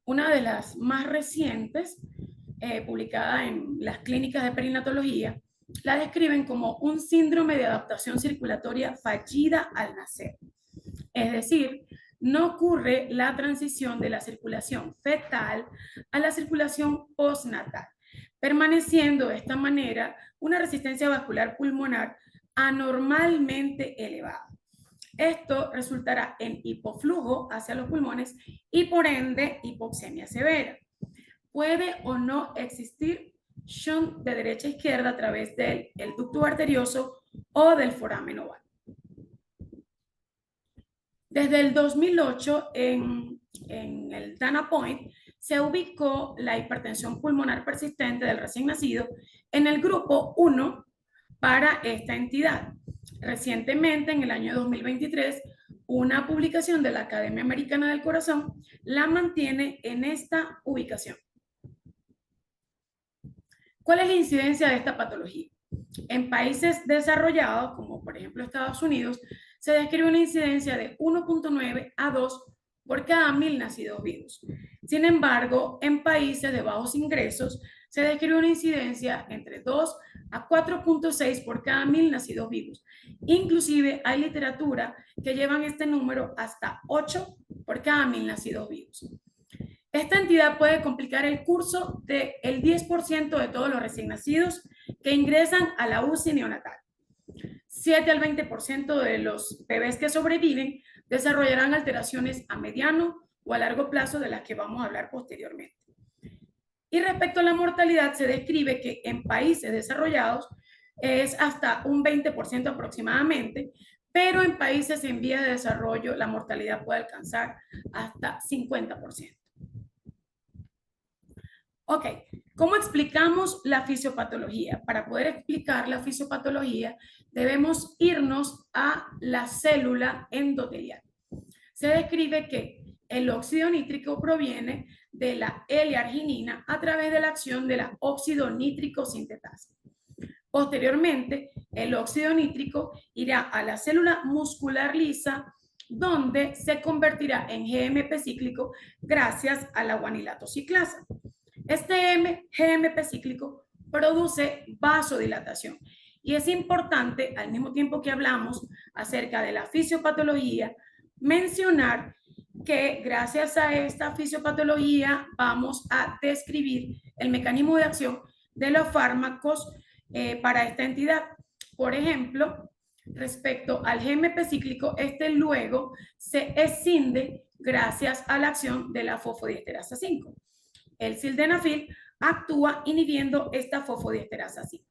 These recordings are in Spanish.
una de las más recientes, publicada en las clínicas de perinatología, la describen como un síndrome de adaptación circulatoria fallida al nacer. Es decir, no ocurre la transición de la circulación fetal a la circulación postnatal, permaneciendo de esta manera una resistencia vascular pulmonar anormalmente elevada. Esto resultará en hipoflujo hacia los pulmones y por ende hipoxemia severa. Puede o no existir shunt de derecha a izquierda a través del ducto arterioso o del foramen oval. Desde el 2008, en el Dana Point, se ubicó la hipertensión pulmonar persistente del recién nacido en el grupo 1 para esta entidad. Recientemente, en el año 2023, una publicación de la Academia Americana del Corazón la mantiene en esta ubicación. ¿Cuál es la incidencia de esta patología? En países desarrollados, como por ejemplo Estados Unidos, se describe una incidencia de 1.9 a 2 por cada 1000 nacidos vivos. Sin embargo, en países de bajos ingresos, se describe una incidencia entre 2 a 4.6 por cada 1000 nacidos vivos. Inclusive hay literatura que llevan este número hasta 8 por cada 1000 nacidos vivos. Esta entidad puede complicar el curso del 10% de todos los recién nacidos que ingresan a la UCI neonatal. 7 al 20% de los bebés que sobreviven desarrollarán alteraciones a mediano o a largo plazo de las que vamos a hablar posteriormente. Y respecto a la mortalidad, se describe que en países desarrollados es hasta un 20% aproximadamente, pero en países en vías de desarrollo la mortalidad puede alcanzar hasta 50%. Ok, ¿cómo explicamos la fisiopatología? Para poder explicar la fisiopatología, debemos irnos a la célula endotelial. Se describe que el óxido nítrico proviene de la L-arginina a través de la acción de la óxido nítrico sintetasa. Posteriormente, el óxido nítrico irá a la célula muscular lisa, donde se convertirá en GMP cíclico gracias a la guanilato ciclasa. Este GMP cíclico produce vasodilatación y es importante, al mismo tiempo que hablamos acerca de la fisiopatología, mencionar que gracias a esta fisiopatología vamos a describir el mecanismo de acción de los fármacos para esta entidad. Por ejemplo, respecto al GMP cíclico, este luego se escinde gracias a la acción de la fosfodiesterasa 5. El sildenafil actúa inhibiendo esta fosfodiesterasa 5.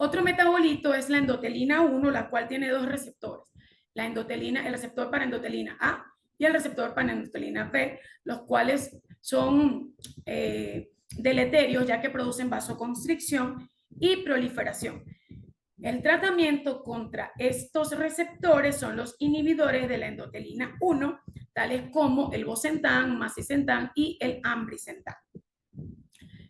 Otro metabolito es la endotelina 1, la cual tiene dos receptores. La endotelina, el receptor para endotelina A y el receptor para endotelina B, los cuales son deleterios ya que producen vasoconstricción y proliferación. El tratamiento contra estos receptores son los inhibidores de la endotelina 1, tales como el bosentan, macitentan y el ambrisentan.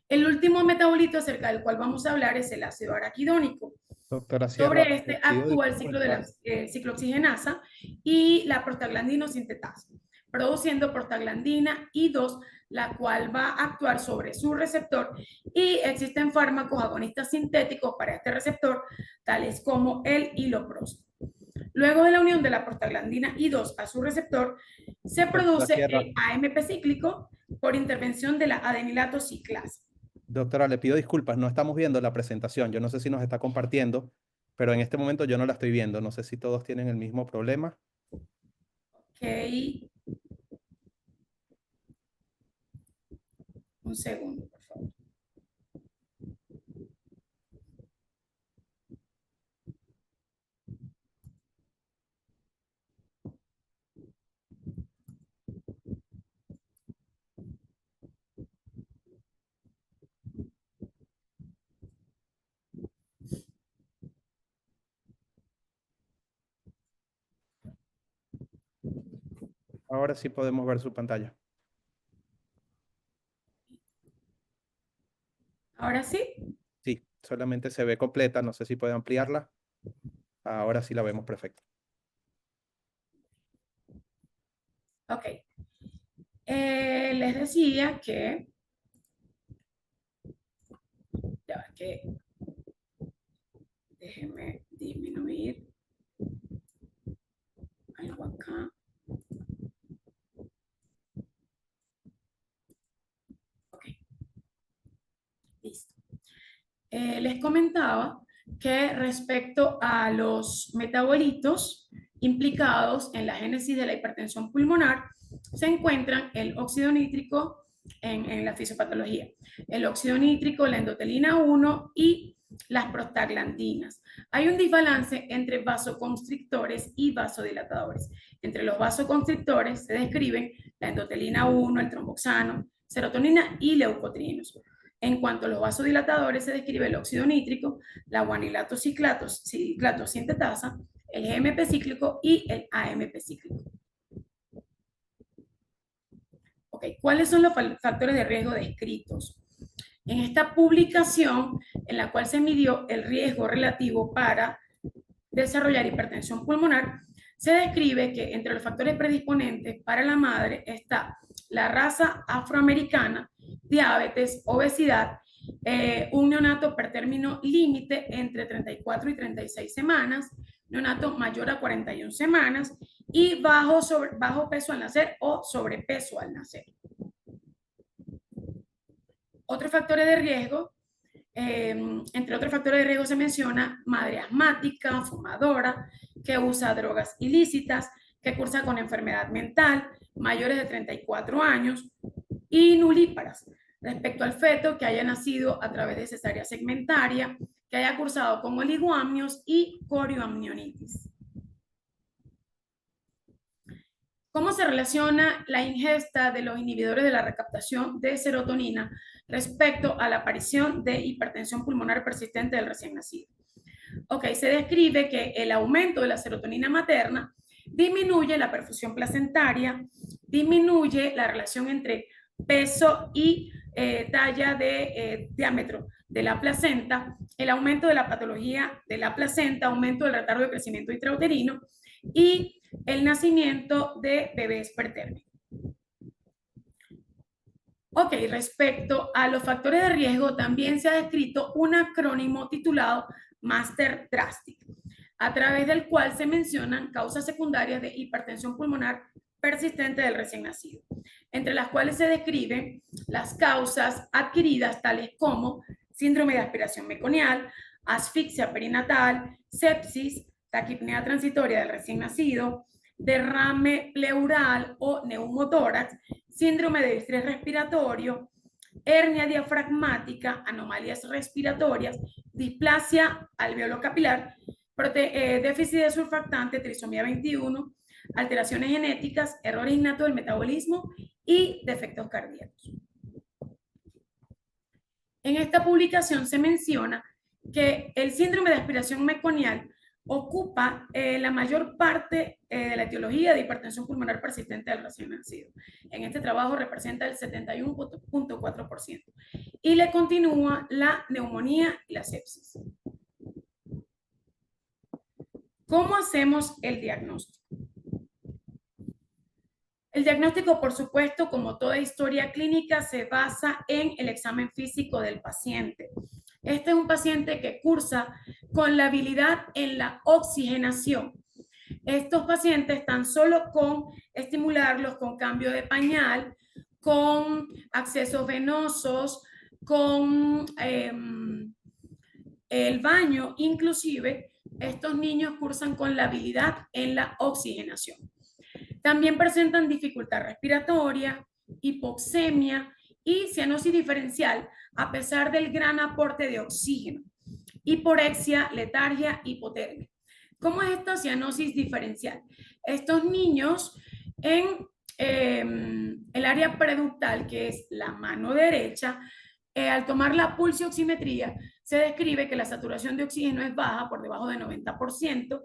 El último metabolito acerca del cual vamos a hablar es el ácido araquidónico. Doctora Sierra, Sobre este actúa el ciclo de la ciclooxigenasa y la prostaglandina sintetasa, produciendo prostaglandina I2, la cual va a actuar sobre su receptor, y existen fármacos agonistas sintéticos para este receptor, tales como el iloprost. Luego de la unión de la prostaglandina I2 a su receptor, se produce el AMP cíclico por intervención de la adenilato ciclasa. Doctora, le pido disculpas, no estamos viendo la presentación. Yo no sé si nos está compartiendo, pero en este momento yo no la estoy viendo. No sé si todos tienen el mismo problema. Ok. Un segundo, por favor. Ahora sí podemos ver su pantalla. ¿Ahora sí? Sí, solamente se ve completa. No sé si puede ampliarla. Ahora sí la vemos perfecta. Ok. Les decía que, ya, que déjenme disminuir algo acá. Ok, listo. Les comentaba que respecto a los metabolitos implicados en la génesis de la hipertensión pulmonar, se encuentran el óxido nítrico en la fisiopatología, el óxido nítrico, la endotelina 1 y las prostaglandinas. Hay un desbalance entre vasoconstrictores y vasodilatadores. Entre los vasoconstrictores se describen la endotelina 1, el tromboxano, serotonina y leucotrienos. En cuanto a los vasodilatadores, se describe el óxido nítrico, la guanilato ciclato sintetasa, el GMP cíclico y el AMP cíclico. Ok, ¿cuáles son los factores de riesgo descritos? En esta publicación, en la cual se midió el riesgo relativo para desarrollar hipertensión pulmonar, se describe que entre los factores predisponentes para la madre está la raza afroamericana, diabetes, obesidad, un neonato pretérmino límite entre 34 y 36 semanas, neonato mayor a 41 semanas y bajo peso al nacer o sobrepeso al nacer. Otros factores de riesgo, entre otros factores de riesgo se menciona madre asmática, fumadora, que usa drogas ilícitas, que cursa con enfermedad mental, mayores de 34 años y nulíparas. Respecto al feto que haya nacido a través de cesárea segmentaria, que haya cursado con oligoamnios y corioamnionitis. ¿Cómo se relaciona la ingesta de los inhibidores de la recaptación de serotonina respecto a la aparición de hipertensión pulmonar persistente del recién nacido? Ok, se describe que el aumento de la serotonina materna disminuye la perfusión placentaria, disminuye la relación entre peso y talla de diámetro de la placenta, el aumento de la patología de la placenta, aumento del retardo de crecimiento intrauterino y el nacimiento de bebés pretérminos. Ok, respecto a los factores de riesgo, también se ha descrito un acrónimo titulado Master Drastic, a través del cual se mencionan causas secundarias de hipertensión pulmonar persistente del recién nacido, entre las cuales se describen las causas adquiridas tales como síndrome de aspiración meconial, asfixia perinatal, sepsis, taquipnea transitoria del recién nacido, derrame pleural o neumotórax, síndrome de distrés respiratorio, hernia diafragmática, anomalías respiratorias, displasia alveolo-capilar, déficit de surfactante, trisomía 21, alteraciones genéticas, errores innatos del metabolismo y defectos cardíacos. En esta publicación se menciona que el síndrome de aspiración meconial ocupa la mayor parte de la etiología de hipertensión pulmonar persistente del recién nacido. En este trabajo representa el 71.4%. Y le continúa la neumonía y la sepsis. ¿Cómo hacemos el diagnóstico? El diagnóstico, por supuesto, como toda historia clínica, se basa en el examen físico del paciente. Este es un paciente que cursa con labilidad en la oxigenación. Estos pacientes tan solo con estimularlos con cambio de pañal, con accesos venosos, con el baño, inclusive, estos niños cursan con labilidad en la oxigenación. También presentan dificultad respiratoria, hipoxemia y cianosis diferencial a pesar del gran aporte de oxígeno, hiporexia, letargia, hipotermia. ¿Cómo es esta cianosis diferencial? Estos niños en el área preductal, que es la mano derecha, al tomar la pulsioximetría, se describe que la saturación de oxígeno es baja, por debajo de 90%,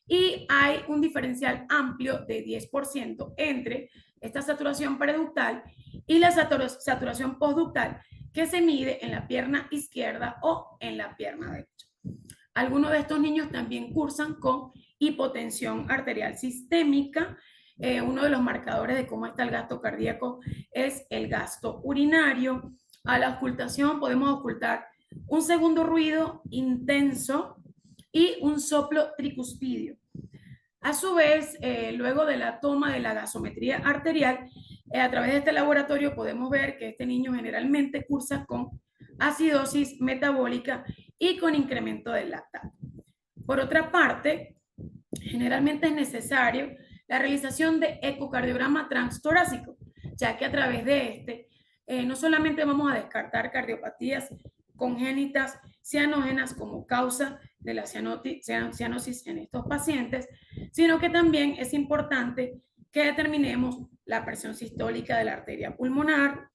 y hay un diferencial amplio de 10% entre esta saturación preductal y la saturación postductal, que se mide en la pierna izquierda o en la pierna derecha. Algunos de estos niños también cursan con hipotensión arterial sistémica, uno de los marcadores de cómo está el gasto cardíaco es el gasto urinario. A la ocultación podemos ocultar un segundo ruido intenso y un soplo tricuspidio. A su vez, luego de la toma de la gasometría arterial, a través de este laboratorio podemos ver que este niño generalmente cursa con acidosis metabólica y con incremento del lactato. Por otra parte, generalmente es necesario la realización de ecocardiograma transtorácico, ya que a través de este no solamente vamos a descartar cardiopatías congénitas cianógenas como causa de la cianosis en estos pacientes, sino que también es importante que determinemos la presión sistólica de la arteria pulmonar.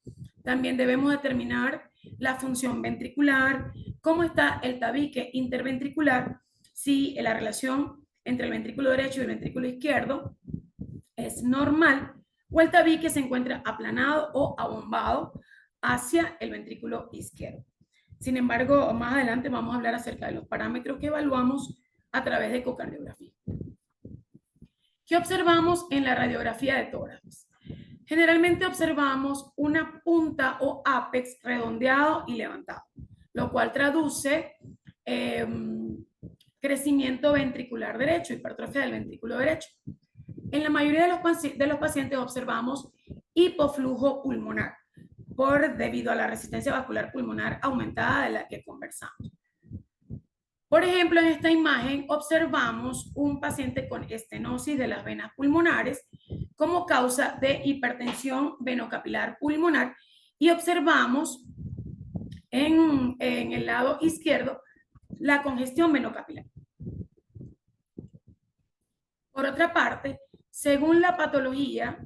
También debemos determinar la función ventricular, cómo está el tabique interventricular, si la relación entre el ventrículo derecho y el ventrículo izquierdo es normal, o el tabique se encuentra aplanado o abombado hacia el ventrículo izquierdo. Sin embargo, más adelante vamos a hablar acerca de los parámetros que evaluamos a través de ecocardiografía. ¿Qué observamos en la radiografía de tórax? Generalmente observamos una punta o ápex redondeado y levantado, lo cual traduce crecimiento ventricular derecho, hipertrofia del ventrículo derecho. En la mayoría de los pacientes observamos hipoflujo pulmonar, debido a la resistencia vascular pulmonar aumentada de la que conversamos. Por ejemplo, en esta imagen observamos un paciente con estenosis de las venas pulmonares como causa de hipertensión venocapilar pulmonar y observamos en el lado izquierdo la congestión venocapilar. Por otra parte, según la patología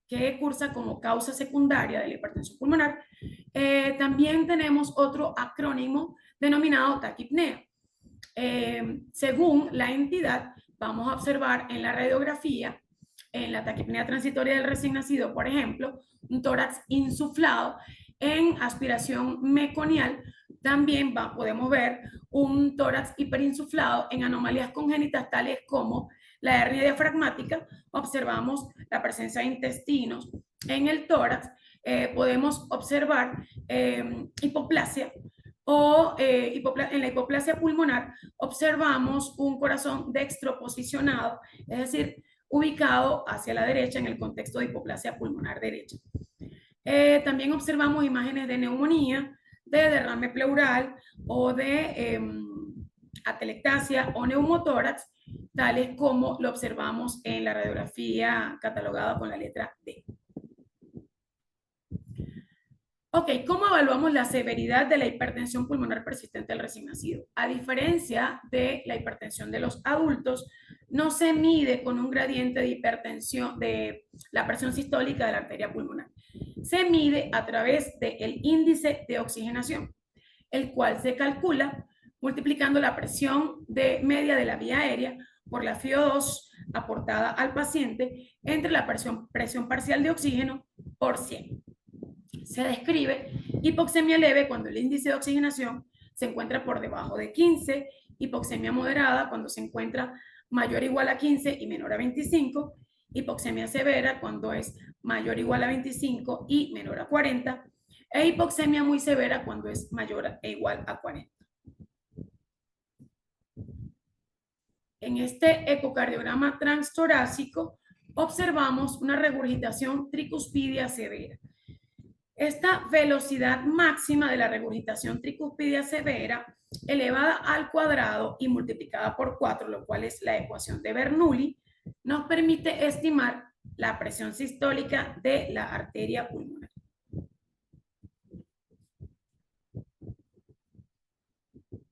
que cursa como causa secundaria de la hipertensión pulmonar, también tenemos otro acrónimo denominado taquipnea. Según la entidad, vamos a observar en la radiografía, en la taquipnea transitoria del recién nacido, por ejemplo, un tórax insuflado. En aspiración meconial también podemos ver un tórax hiperinsuflado. En anomalías congénitas tales como la hernia diafragmática, observamos la presencia de intestinos en el tórax. Podemos observar hipoplasia o en la hipoplasia pulmonar observamos un corazón dextroposicionado, es decir, ubicado hacia la derecha en el contexto de hipoplasia pulmonar derecha. También observamos imágenes de neumonía, de derrame pleural o de atelectasia o neumotórax, tales como lo observamos en la radiografía catalogada con la letra D. Ok, ¿cómo evaluamos la severidad de la hipertensión pulmonar persistente del recién nacido? A diferencia de la hipertensión de los adultos, no se mide con un gradiente de hipertensión de la presión sistólica de la arteria pulmonar. Se mide a través del índice de oxigenación, el cual se calcula multiplicando la presión media de la vía aérea por la FiO2 aportada al paciente entre la presión parcial de oxígeno por 100. Se describe hipoxemia leve cuando el índice de oxigenación se encuentra por debajo de 15, hipoxemia moderada cuando se encuentra mayor o igual a 15 y menor a 25, hipoxemia severa cuando es mayor o igual a 25 y menor a 40, e hipoxemia muy severa cuando es mayor e igual a 40. En este ecocardiograma transtorácico observamos una regurgitación tricuspidia severa. Esta velocidad máxima de la regurgitación tricuspidia severa elevada al cuadrado y multiplicada por 4, lo cual es la ecuación de Bernoulli, nos permite estimar la presión sistólica de la arteria pulmonar.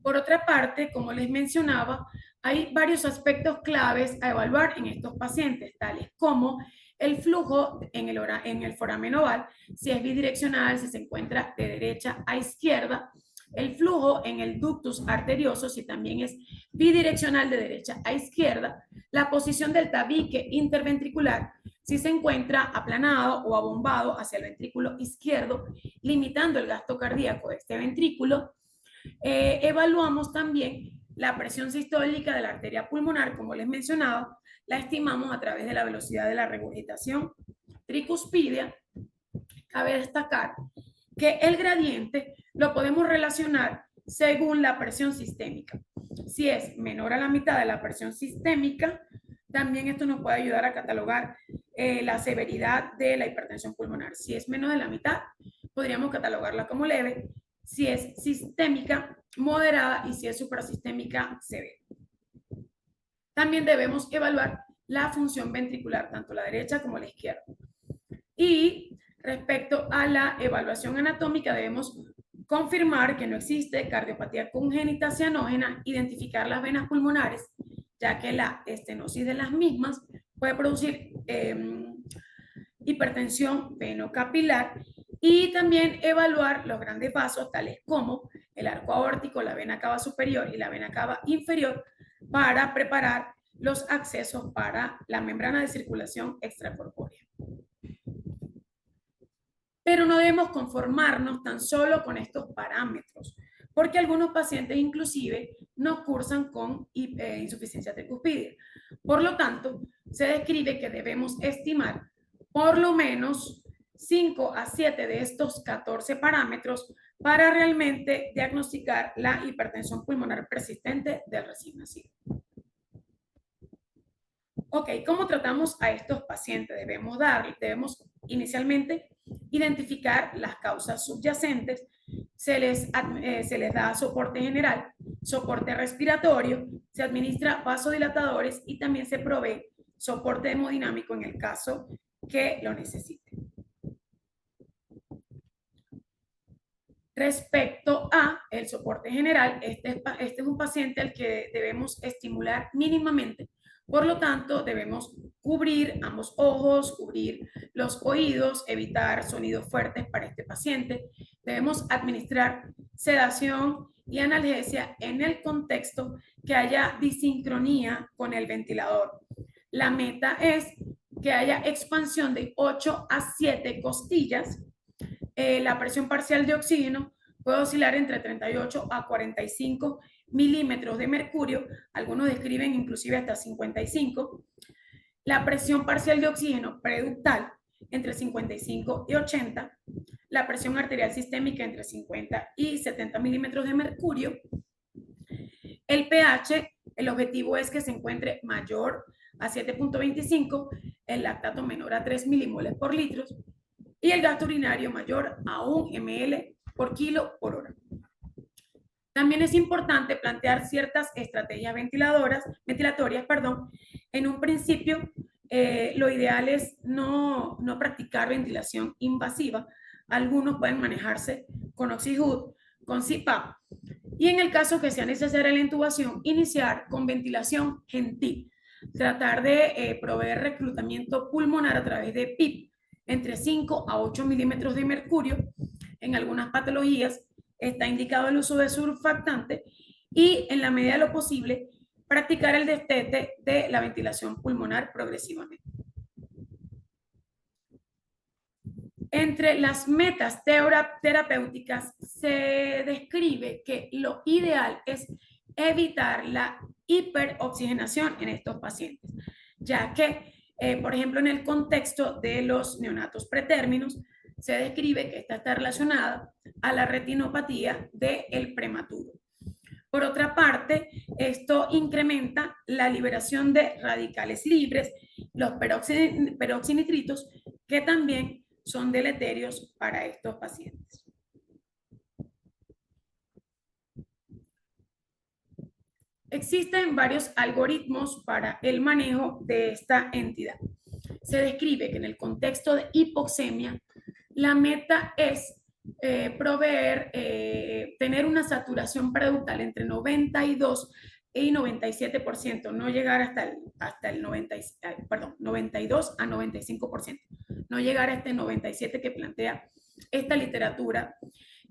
Por otra parte, como les mencionaba, hay varios aspectos claves a evaluar en estos pacientes, tales como el flujo en el foramen oval, si es bidireccional, si se encuentra de derecha a izquierda, el flujo en el ductus arterioso, si también es bidireccional de derecha a izquierda, la posición del tabique interventricular, si se encuentra aplanado o abombado hacia el ventrículo izquierdo, limitando el gasto cardíaco de este ventrículo. Evaluamos también La presión sistólica de la arteria pulmonar, como les mencionaba, la estimamos a través de la velocidad de la regurgitación tricuspidia. Cabe destacar que el gradiente lo podemos relacionar según la presión sistémica. Si es menor a la mitad de la presión sistémica, también esto nos puede ayudar a catalogar la severidad de la hipertensión pulmonar. Si es menos de la mitad, podríamos catalogarla como leve. Si es sistémica, moderada, y si es suprasistémica, severa. También debemos evaluar la función ventricular, tanto la derecha como la izquierda. Y respecto a la evaluación anatómica, debemos confirmar que no existe cardiopatía congénita cianógena, identificar las venas pulmonares, ya que la estenosis de las mismas puede producir hipertensión venocapilar, y también evaluar los grandes vasos, tales como el arco aórtico, la vena cava superior y la vena cava inferior, para preparar los accesos para la membrana de circulación extracorpórea. Pero no debemos conformarnos tan solo con estos parámetros, porque algunos pacientes inclusive no cursan con insuficiencia tricuspidea. Por lo tanto, se describe que debemos estimar por lo menos 5 a 7 de estos 14 parámetros para realmente diagnosticar la hipertensión pulmonar persistente del recién nacido. Ok, ¿cómo tratamos a estos pacientes? Debemos inicialmente identificar las causas subyacentes, se les da soporte general, soporte respiratorio, se administra vasodilatadores y también se provee soporte hemodinámico en el caso que lo necesite. Respecto a el soporte general, este es un paciente al que debemos estimular mínimamente. Por lo tanto, debemos cubrir ambos ojos, cubrir los oídos, evitar sonidos fuertes para este paciente. Debemos administrar sedación y analgesia en el contexto que haya disincronía con el ventilador. La meta es que haya expansión de 8 a 7 costillas. La presión parcial de oxígeno puede oscilar entre 38 a 45 milímetros de mercurio, algunos describen inclusive hasta 55. La presión parcial de oxígeno preductal entre 55 y 80. La presión arterial sistémica entre 50 y 70 milímetros de mercurio. El pH, el objetivo es que se encuentre mayor a 7.25, el lactato menor a 3 milimoles por litro y el gasto urinario mayor a 1 ml por kilo por hora. También es importante plantear ciertas estrategias ventilatorias. En un principio, lo ideal es no practicar ventilación invasiva. Algunos pueden manejarse con Oxyhood, con CPAP. Y en el caso que sea necesaria la intubación, iniciar con ventilación gentil. Tratar de proveer reclutamiento pulmonar a través de PIP entre 5 a 8 milímetros de mercurio. En algunas patologías está indicado el uso de surfactante y, en la medida de lo posible, practicar el destete de la ventilación pulmonar progresivamente. Entre las metas terapéuticas se describe que lo ideal es evitar la hiperoxigenación en estos pacientes, ya que, por ejemplo, en el contexto de los neonatos pretérminos, se describe que esta está relacionada a la retinopatía del prematuro. Por otra parte, esto incrementa la liberación de radicales libres, los peroxinitritos, que también son deleterios para estos pacientes. Existen varios algoritmos para el manejo de esta entidad. Se describe que en el contexto de hipoxemia, la meta es tener una saturación preductal entre 92 y 97%, no llegar hasta el 92 a 95%, no llegar a este 97% que plantea esta literatura.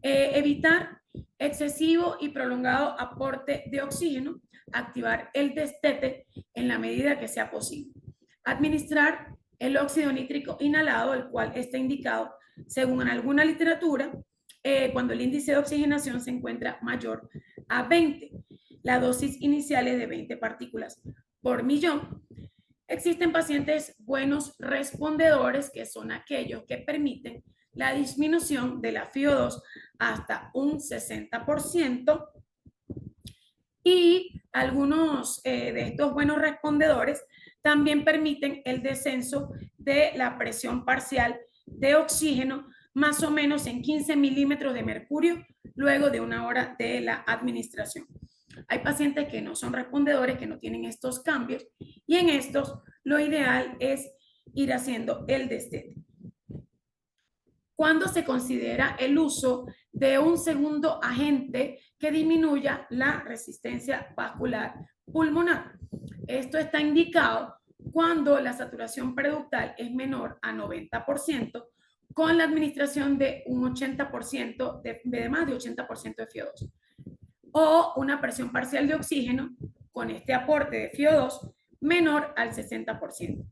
Evitar excesivo y prolongado aporte de oxígeno, activar el destete en la medida que sea posible. Administrar el óxido nítrico inhalado, el cual está indicado, según en alguna literatura, cuando el índice de oxigenación se encuentra mayor a 20. La dosis inicial es de 20 partículas por millón. Existen pacientes buenos respondedores, que son aquellos que permiten la disminución de la FiO2 hasta un 60%, y algunos de estos buenos respondedores también permiten el descenso de la presión parcial de oxígeno más o menos en 15 milímetros de mercurio luego de 1 hora de la administración. Hay pacientes que no son respondedores, que no tienen estos cambios, y en estos lo ideal es ir haciendo el destete. ¿Cuándo se considera el uso de un segundo agente que disminuya la resistencia vascular pulmonar? Esto está indicado cuando la saturación preductal es menor a 90%, con la administración de un 80%, de más de 80% de FiO2, o una presión parcial de oxígeno con este aporte de FiO2 menor al 60%,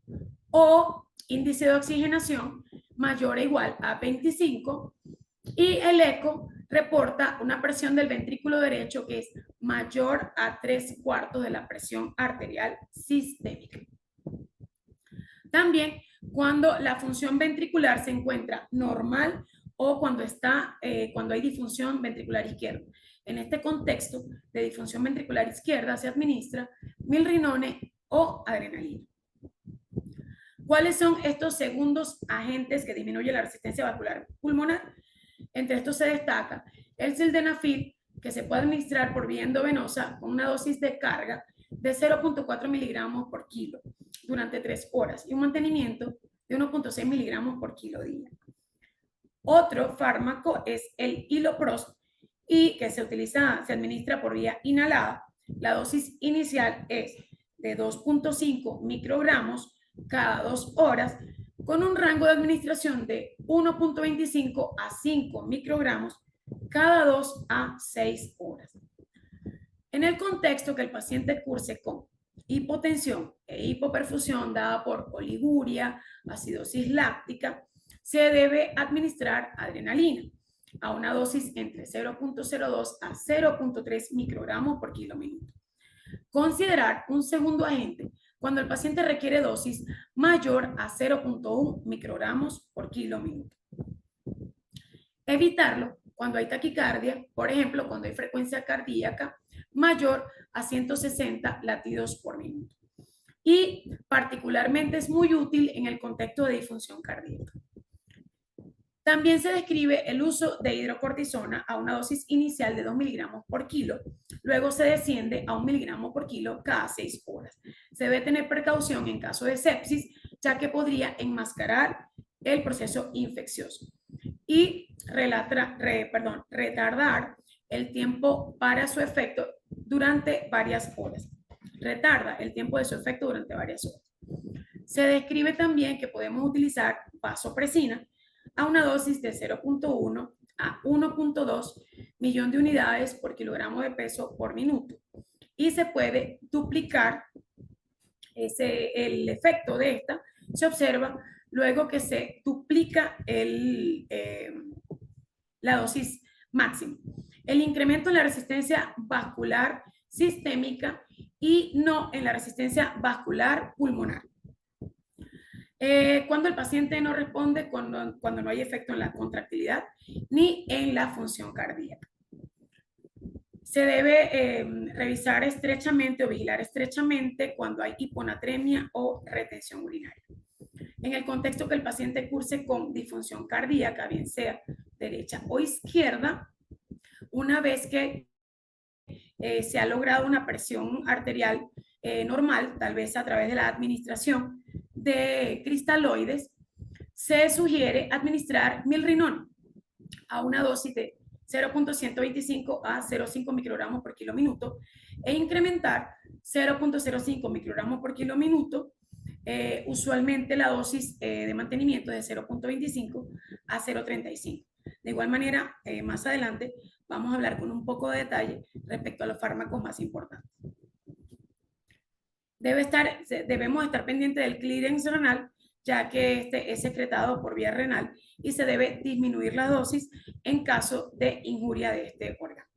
o índice de oxigenación mayor o igual a 25, y el eco reporta una presión del ventrículo derecho que es mayor a 3/4 de la presión arterial sistémica. También cuando la función ventricular se encuentra normal o cuando hay disfunción ventricular izquierda. En este contexto de disfunción ventricular izquierda se administra milrinone o adrenalina. ¿Cuáles son estos segundos agentes que disminuyen la resistencia vascular pulmonar? Entre estos se destaca el sildenafil, que se puede administrar por vía endovenosa con una dosis de carga de 0.4 miligramos por kilo durante 3 horas y un mantenimiento de 1.6 miligramos por kilo día. Otro fármaco es el iloprost, y que se administra por vía inhalada. La dosis inicial es de 2.5 microgramos cada 2 horas, con un rango de administración de 1.25 a 5 microgramos cada 2 a 6 horas. En el contexto que el paciente curse con hipotensión e hipoperfusión dada por oliguria, acidosis láctica, se debe administrar adrenalina a una dosis entre 0.02 a 0.3 microgramos por kilo minuto. Considerar un segundo agente cuando el paciente requiere dosis mayor a 0.1 microgramos por kilo minuto. Evitarlo cuando hay taquicardia, por ejemplo, cuando hay frecuencia cardíaca mayor a 160 latidos por minuto. Y particularmente es muy útil en el contexto de disfunción cardíaca. También se describe el uso de hidrocortisona a una dosis inicial de 2 miligramos por kilo. Luego se desciende a 1 miligramo por kilo cada 6 horas. Se debe tener precaución en caso de sepsis, ya que podría enmascarar el proceso infeccioso y retardar el tiempo para su efecto durante varias horas. Retarda el tiempo de su efecto durante varias horas. Se describe también que podemos utilizar vasopresina a una dosis de 0.1 a 1.2 millón de unidades por kilogramo de peso por minuto. Y se puede duplicar el efecto de esta, se observa luego que se duplica la dosis máxima. El incremento en la resistencia vascular sistémica y no en la resistencia vascular pulmonar. Cuando el paciente no responde, cuando no hay efecto en la contractilidad ni en la función cardíaca. Se debe revisar estrechamente o vigilar estrechamente cuando hay hiponatremia o retención urinaria. En el contexto que el paciente curse con disfunción cardíaca, bien sea derecha o izquierda, una vez que se ha logrado una presión arterial normal, tal vez a través de la administración de cristaloides, se sugiere administrar milrinone a una dosis de 0.125 a 0.5 microgramos por kilo minuto e incrementar 0.05 microgramos por kilo minuto. Usualmente la dosis de mantenimiento es de 0.25 a 0.35. De igual manera, más adelante vamos a hablar con un poco de detalle respecto a los fármacos más importantes. Debemos estar pendientes del clearance renal, ya que este es secretado por vía renal y se debe disminuir la dosis en caso de injuria de este órgano.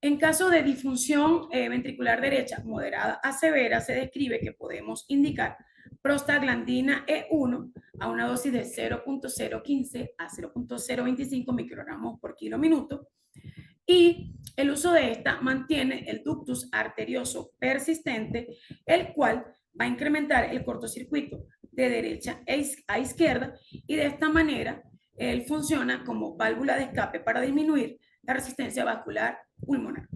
En caso de disfunción ventricular derecha moderada a severa, se describe que podemos indicar prostaglandina E1 a una dosis de 0.015 a 0.025 microgramos por kilo minuto, y el uso de esta mantiene el ductus arterioso persistente, el cual va a incrementar el cortocircuito de derecha a izquierda, y de esta manera él funciona como válvula de escape para disminuir la resistencia vascular pulmonar.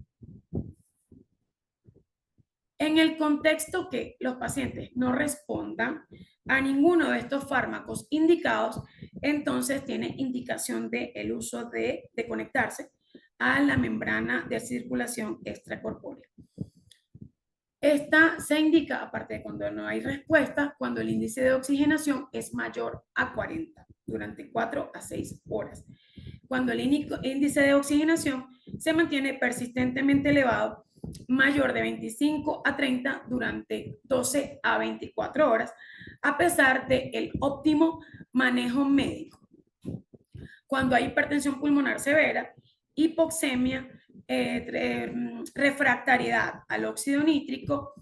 En el contexto que los pacientes no respondan a ninguno de estos fármacos indicados, entonces tiene indicación del uso de conectarse a la membrana de circulación extracorpórea. Esta se indica, aparte de cuando no hay respuesta, cuando el índice de oxigenación es mayor a 40 durante 4 a 6 horas. Cuando el índice de oxigenación se mantiene persistentemente elevado, mayor de 25 a 30 durante 12 a 24 horas, a pesar del óptimo manejo médico. Cuando hay hipertensión pulmonar severa, hipoxemia, refractariedad al óxido nítrico,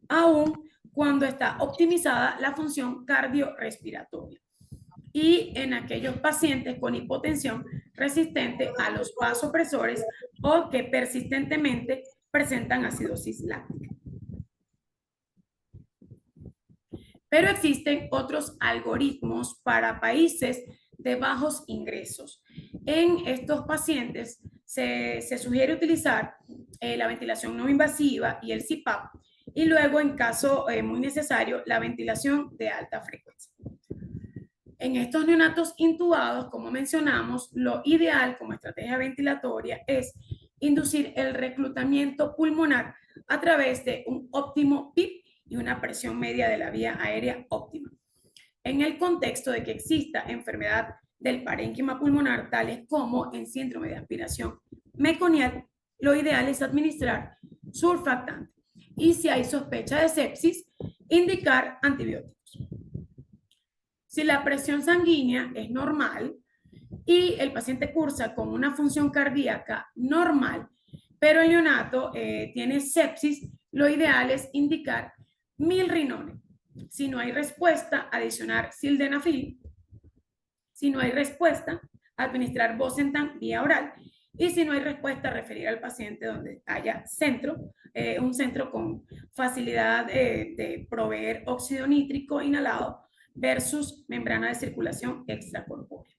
aún cuando está optimizada la función cardiorrespiratoria. Y en aquellos pacientes con hipotensión resistente a los vasopresores o que persistentemente presentan acidosis láctica. Pero existen otros algoritmos para países de bajos ingresos. En estos pacientes se sugiere utilizar la ventilación no invasiva y el CPAP, y luego, en caso muy necesario, la ventilación de alta frecuencia. En estos neonatos intubados, como mencionamos, lo ideal como estrategia ventilatoria es inducir el reclutamiento pulmonar a través de un óptimo PIP y una presión media de la vía aérea óptima. En el contexto de que exista enfermedad del parénquima pulmonar, tales como en síndrome de aspiración meconial, lo ideal es administrar surfactante, y si hay sospecha de sepsis, indicar antibióticos. Si la presión sanguínea es normal y el paciente cursa con una función cardíaca normal, pero el neonato tiene sepsis, lo ideal es indicar milrinone. Si no hay respuesta, adicionar sildenafil. Si no hay respuesta, administrar bosentan vía oral. Y si no hay respuesta, referir al paciente donde haya un centro con facilidad de proveer óxido nítrico inhalado versus membrana de circulación extracorpórea.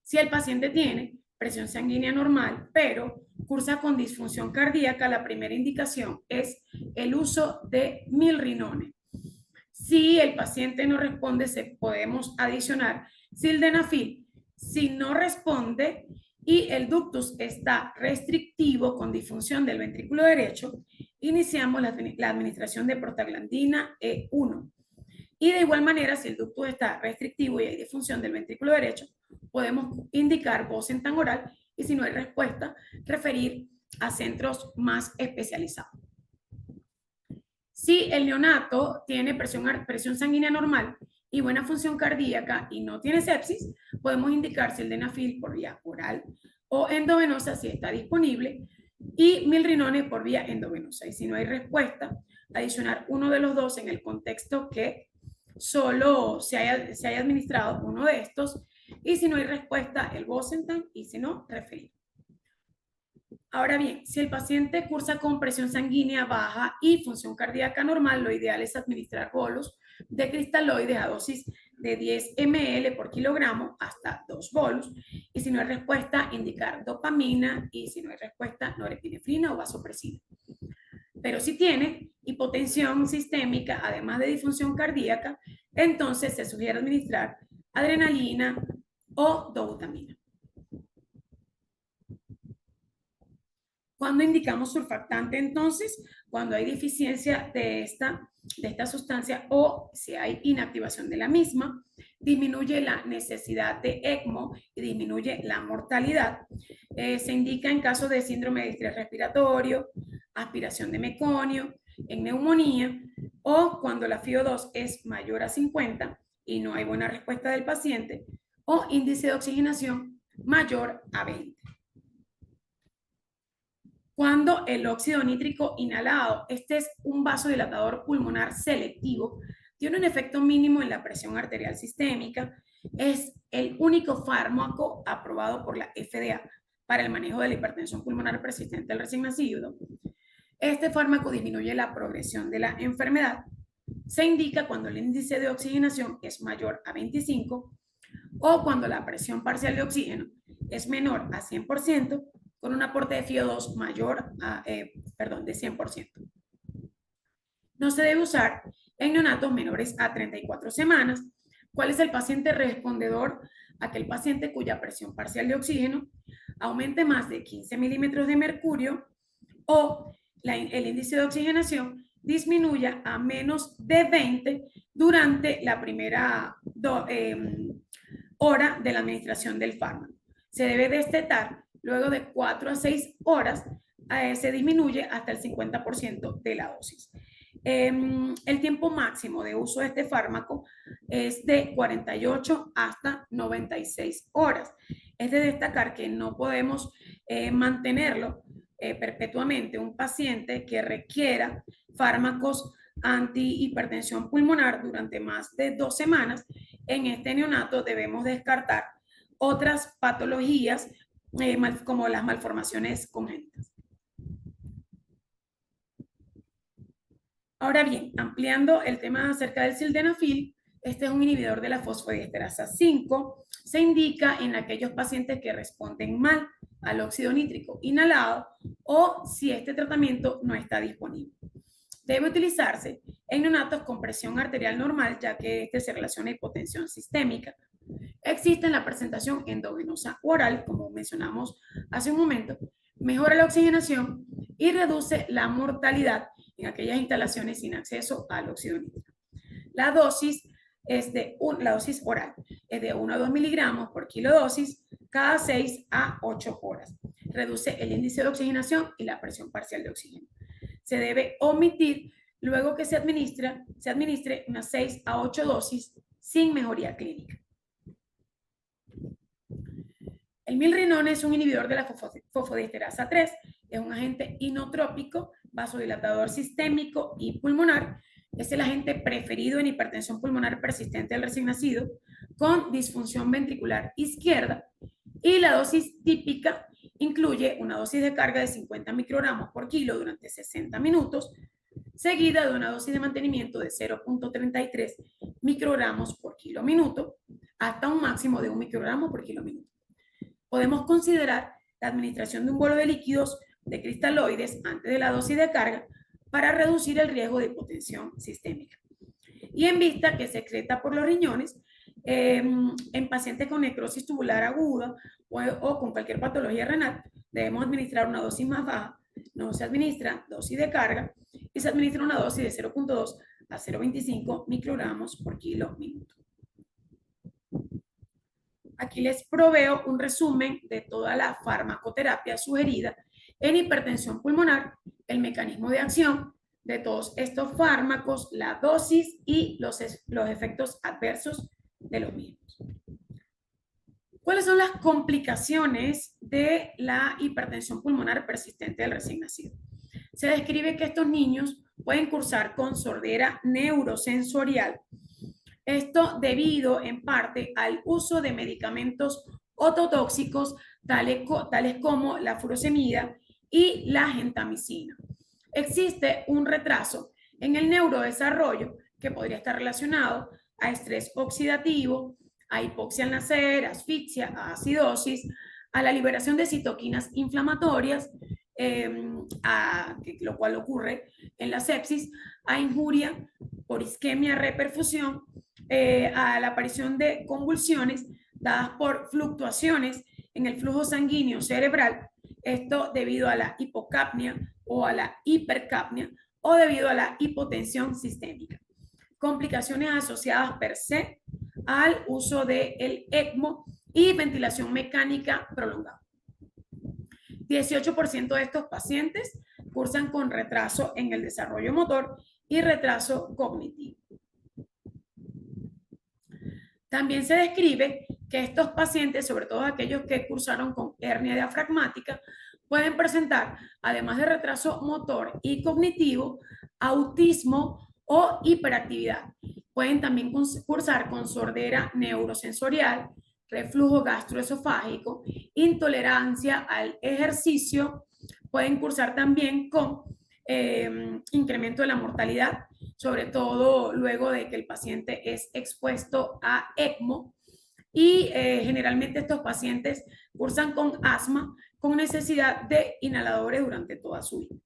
Si el paciente tiene presión sanguínea normal, pero cursa con disfunción cardíaca, la primera indicación es el uso de milrinone. Si el paciente no responde, podemos adicionar sildenafil. Si no responde y el ductus está restrictivo con disfunción del ventrículo derecho, iniciamos la administración de prostaglandina E1. Y de igual manera, si el ductus está restrictivo y hay disfunción del ventrículo derecho, podemos indicar bosentan oral, y si no hay respuesta, referir a centros más especializados. Si el neonato tiene presión sanguínea normal y buena función cardíaca y no tiene sepsis, podemos indicar sildenafil por vía oral o endovenosa si está disponible, y milrinone por vía endovenosa. Y si no hay respuesta, adicionar uno de los dos en el contexto que solo se haya administrado uno de estos, y si no hay respuesta, el bosentan, y si no, referir. Ahora bien, si el paciente cursa con presión sanguínea baja y función cardíaca normal, lo ideal es administrar bolos de cristaloides a dosis de 10 ml por kilogramo hasta 2 bolos, y si no hay respuesta, indicar dopamina, y si no hay respuesta, norepinefrina o vasopresina. Pero si tiene hipotensión sistémica, además de disfunción cardíaca, entonces se sugiere administrar adrenalina o dobutamina. ¿Cuándo indicamos surfactante? Entonces, cuando hay deficiencia de esta sustancia o si hay inactivación de la misma, disminuye la necesidad de ECMO y disminuye la mortalidad. Se indica en caso de síndrome de distrés respiratorio, aspiración de meconio, en neumonía, o cuando la FiO2 es mayor a 50 y no hay buena respuesta del paciente, o índice de oxigenación mayor a 20. cuando el óxido nítrico inhalado, este es un vasodilatador pulmonar selectivo, tiene un efecto mínimo en la presión arterial sistémica, es el único fármaco aprobado por la FDA para el manejo de la hipertensión pulmonar persistente del recién nacido. Este fármaco disminuye la progresión de la enfermedad. Se indica cuando el índice de oxigenación es mayor a 25 o cuando la presión parcial de oxígeno es menor a 100% con un aporte de FiO2 mayor a, de 100%. No se debe usar en neonatos menores a 34 semanas. ¿Cuál es el paciente respondedor? Aquel paciente cuya presión parcial de oxígeno aumente más de 15 milímetros de mercurio o el índice de oxigenación disminuya a menos de 20 durante la primera hora de la administración del fármaco. Se debe destetar luego de 4 a 6 horas, se disminuye hasta el 50% de la dosis. El tiempo máximo de uso de este fármaco es de 48 hasta 96 horas. Es de destacar que no podemos mantenerlo perpetuamente un paciente que requiera fármacos antihipertensión pulmonar durante más de 2 semanas. En este neonato debemos descartar otras patologías como las malformaciones congénitas. Ahora bien, ampliando el tema acerca del sildenafil, este es un inhibidor de la fosfodiesterasa 5. Se indica en aquellos pacientes que responden mal al óxido nítrico inhalado o si este tratamiento no está disponible. Debe utilizarse en neonatos con presión arterial normal, ya que este se relaciona a hipotensión sistémica. Existe en la presentación endovenosa oral, como mencionamos hace un momento, mejora la oxigenación y reduce la mortalidad en aquellas instalaciones sin acceso al óxido nítrico. La dosis oral es de 1 a 2 miligramos por kilodosis cada 6 a 8 horas. Reduce el índice de oxigenación y la presión parcial de oxígeno. Se debe omitir luego que se administre unas 6 a 8 dosis sin mejoría clínica. El milrinone es un inhibidor de la fosfodiesterasa 3, es un agente inotrópico, vasodilatador sistémico y pulmonar. Es el agente preferido en hipertensión pulmonar persistente del recién nacido con disfunción ventricular izquierda y la dosis típica incluye una dosis de carga de 50 microgramos por kilo durante 60 minutos, seguida de una dosis de mantenimiento de 0.33 microgramos por kilo minuto hasta un máximo de 1 microgramo por kilo minuto. Podemos considerar la administración de un bolo de líquidos de cristaloides antes de la dosis de carga para reducir el riesgo de hipotensión sistémica. Y en vista que se excreta por los riñones, en pacientes con necrosis tubular aguda o con cualquier patología renal, debemos administrar una dosis más baja. No se administra dosis de carga y se administra una dosis de 0.2 a 0.25 microgramos por kilo minuto. Aquí les proveo un resumen de toda la farmacoterapia sugerida en hipertensión pulmonar, el mecanismo de acción de todos estos fármacos, la dosis y los efectos adversos de los mismos. ¿Cuáles son las complicaciones de la hipertensión pulmonar persistente del recién nacido? Se describe que estos niños pueden cursar con sordera neurosensorial. Esto debido en parte al uso de medicamentos ototóxicos tales como la furosemida y la gentamicina. Existe un retraso en el neurodesarrollo que podría estar relacionado a estrés oxidativo, a hipoxia al nacer, asfixia, a acidosis, a la liberación de citoquinas inflamatorias, lo cual ocurre en la sepsis, a injuria por isquemia, reperfusión, a la aparición de convulsiones dadas por fluctuaciones en el flujo sanguíneo cerebral, esto debido a la hipocapnia o a la hipercapnia o debido a la hipotensión sistémica. Complicaciones asociadas per se al uso del ECMO y ventilación mecánica prolongada. 18% de estos pacientes cursan con retraso en el desarrollo motor y retraso cognitivo. También se describe que estos pacientes, sobre todo aquellos que cursaron con hernia diafragmática, pueden presentar, además de retraso motor y cognitivo, autismo o hiperactividad. Pueden también cursar con sordera neurosensorial, reflujo gastroesofágico, intolerancia al ejercicio. Pueden cursar también con incremento de la mortalidad, sobre todo luego de que el paciente es expuesto a ECMO. Y generalmente estos pacientes cursan con asma con necesidad de inhaladores durante toda su vida.